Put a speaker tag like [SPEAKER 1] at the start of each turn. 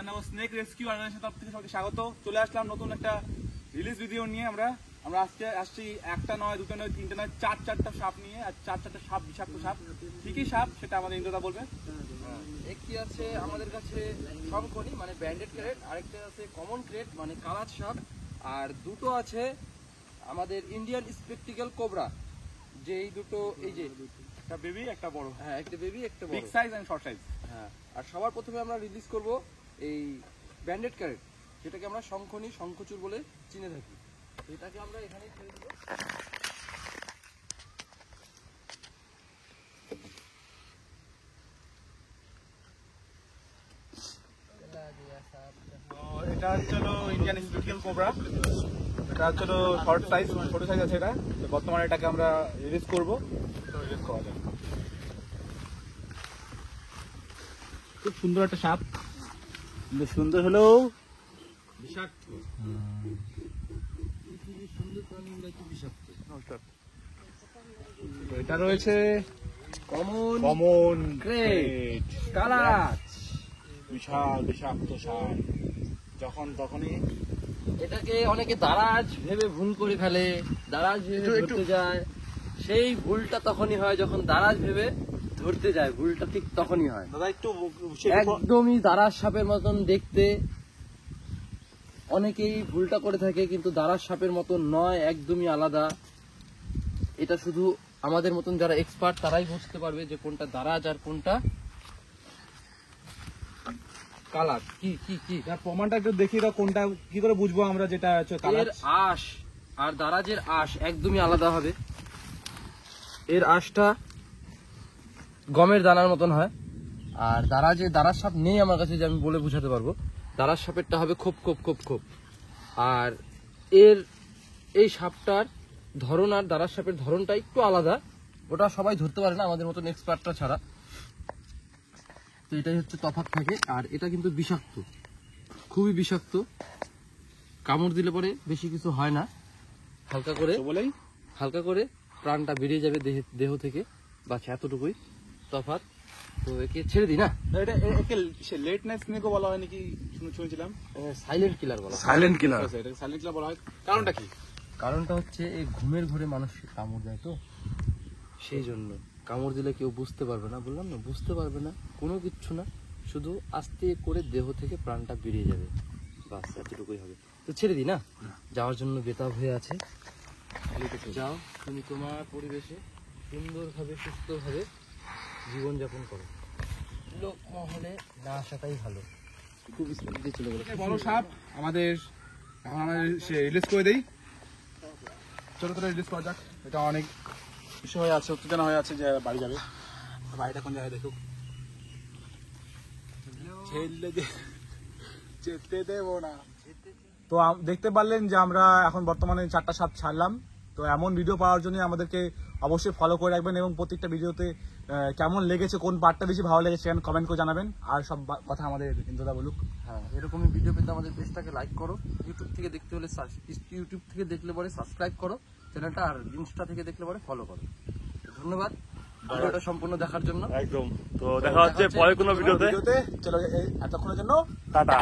[SPEAKER 1] জানাবো snake rescue organisation তরফ থেকে সবাইকে স্বাগত। চলে আসলাম নতুন একটা রিলিজ ভিডিও নিয়ে। আমরা আজকে আসছি একটা নয়, দুটো নয়, তিনটে নয়, চারটা সাপ নিয়ে। আর চারটা সাপ বিষাক্ত সাপ। ঠিকই সাপ সেটা আমাদের ইন্দ্রদা বলবে।
[SPEAKER 2] একটি আছে আমাদের কাছে শঙ্কনি মানে ব্যান্ডেড ক্রেট, আরেকটা আছে কমন ক্রেট মানে কালার সাপ, আর দুটো আছে আমাদের ইন্ডিয়ান স্পেকটিক্যাল কোবরা। যে এই দুটো, এই যে
[SPEAKER 1] একটা বেবি একটা বড়।
[SPEAKER 2] হ্যাঁ, একটা বেবি একটা বড়,
[SPEAKER 1] big size and short size.
[SPEAKER 2] হ্যাঁ। আর সবার প্রথমে আমরা রিলিজ করব এই ব্যান্ডেড ক্রেট, যেটাকে আমরা শঙ্খনি শঙ্খচূড় বলে চিনে থাকি। এটাকে আমরা এখানেই ছেড়ে দেবো।
[SPEAKER 1] এটা হচ্ছে ইন্ডিয়ান স্পেকটিক্যাল কোবরা। এটা হচ্ছে শর্ট সাইজ, ছোট সাইজ আছে এটা। তো বর্তমানে এটাকে আমরা রিলিজ করবো। তো রিলিজ করা যাবে। খুব সুন্দর একটা সাপ, কিন্তু সুন্দর হলেও
[SPEAKER 2] বিষাক্ত। সুন্দর প্রাণী একটু বিষাক্ত।
[SPEAKER 1] এটা রয়েছে
[SPEAKER 2] কমন ক্রেট কালার,
[SPEAKER 1] বিশাল বিষাক্ত সাপ। যখন তখনই
[SPEAKER 2] এটাকে অনেকে দারাজ ভেবে ভুল করে ফেলে, দারাজ ভেবে ধরতে যায়। সেই ভুলটা তখনই হয় যখন দারাজ ভেবে ধরতে যায়, ভুলটা ঠিক তখনই হয়।
[SPEAKER 1] দাদা একটু
[SPEAKER 2] একদমই দারাজ সাপের মতন দেখতে, অনেকেই ভুলটা করে থাকে, কিন্তু দারাজ সাপের মতন নয়, একদমই আলাদা। এটা শুধু আমাদের মতন যারা এক্সপার্ট তারাই বুঝতে পারবে যে কোনটা দারাজ আর কোনটা কালার। কি কি কি
[SPEAKER 1] তার প্রমাণটা একটু দেখিয়ে দাও, কোনটা কি করে বুঝবো আমরা যেটা হচ্ছে কালার?
[SPEAKER 2] এর আঁশ আর দারাজের আঁশ একদমই আলাদা হবে। এর আঁশটা গমের দানার মতন হয়, আর দারাজ সাপ নেই আমার কাছে যে আমি বলে বুঝাতে পারবো। দারাজ সাপেরটা হবে খোপ খোপ খোপ খোপ। আর এই সাপটার ধরন আর দারাজ সাপের ধরনটা একটু আলাদা। ওটা সবাই ধরতে পারে না আমাদের মতন এক্সপার্টরা ছাড়া। তো এটাই হচ্ছে তফাৎ থাকে। আর এটা কিন্তু বিষাক্ত, খুবই বিষাক্ত। কামড় দিলে পরে বেশি কিছু হয় না, হালকা করে প্রাণটা বেরিয়ে যাবে দেহ থেকে, বাস এতটুকুই তফাৎ। তো একে ছেড়ে দিই না।
[SPEAKER 1] এটা একে লেট নাইট স্নেকও বলা হয় নাকি শুনেছিলাম?
[SPEAKER 2] সাইলেন্ট কিলার বলা হয়।
[SPEAKER 1] সাইলেন্ট কিলার বলা হয়। কারণটা কি?
[SPEAKER 2] কারণটা হচ্ছে এই ঘুমের ঘরে মানুষ কামড় দেয়, তো সেই জন্য কামড় দিলে কেউ বুঝতে পারবে না। বললাম না, বুঝতে পারবে না, কোনো কিচ্ছু না, শুধু আস্তে করে দেহ থেকে প্রাণটা বেরিয়ে যাবে, বাস এতটুকুই হবে। তো ছেড়ে দিই না, যাওয়ার জন্য বেতাব হয়ে আছে। যাও, তুমি তোমার পরিবেশে সুন্দরভাবে সুস্থভাবে জীবনযাপন করো। লোক মহলে না আসাটাই ভালো। খুব স্পিডে চলে গেল
[SPEAKER 1] বড় সাপ আমাদের রিলিজ করে দেই। ছোট রিলিজ করা যাক। এটা অনেক বিষয় হয়ে আছে, উত্তেজনা হয়ে আছে যে বাড়ি যাবে। বাড়িটা কোন জায়গায় দেখুক, যেতে দেবো না। তো দেখতে পারলেন যে আমরা এখন বর্তমানে 4টা সাপ ছাড়লাম। তো এমন ভিডিও পাওয়ার জন্য আমাদেরকে অবশ্যই ফলো করে রাখবেন, এবং প্রত্যেকটা ভিডিওতে কেমন লেগেছে, কোন পার্টটা বেশি ভালো লেগেছে কমেন্ট করে জানাবেন। আর সব কথা আমাদের ইন্দ্রদা বলুক।
[SPEAKER 2] হ্যাঁ, এরকমই ভিডিও পেতে আমাদের পেজটাকে লাইক করো, ইউটিউব থেকে দেখলে পরে সাবস্ক্রাইব করো চ্যানেলটা, আর ইনস্টা থেকে দেখলে পরে ফলো করো। ধন্যবাদ ভিডিওটা সম্পূর্ণ দেখার জন্য।
[SPEAKER 1] একদম। তো দেখা হচ্ছে পরে কোনো ভিডিওতে। চলো, এতক্ষণের জন্য টাটা।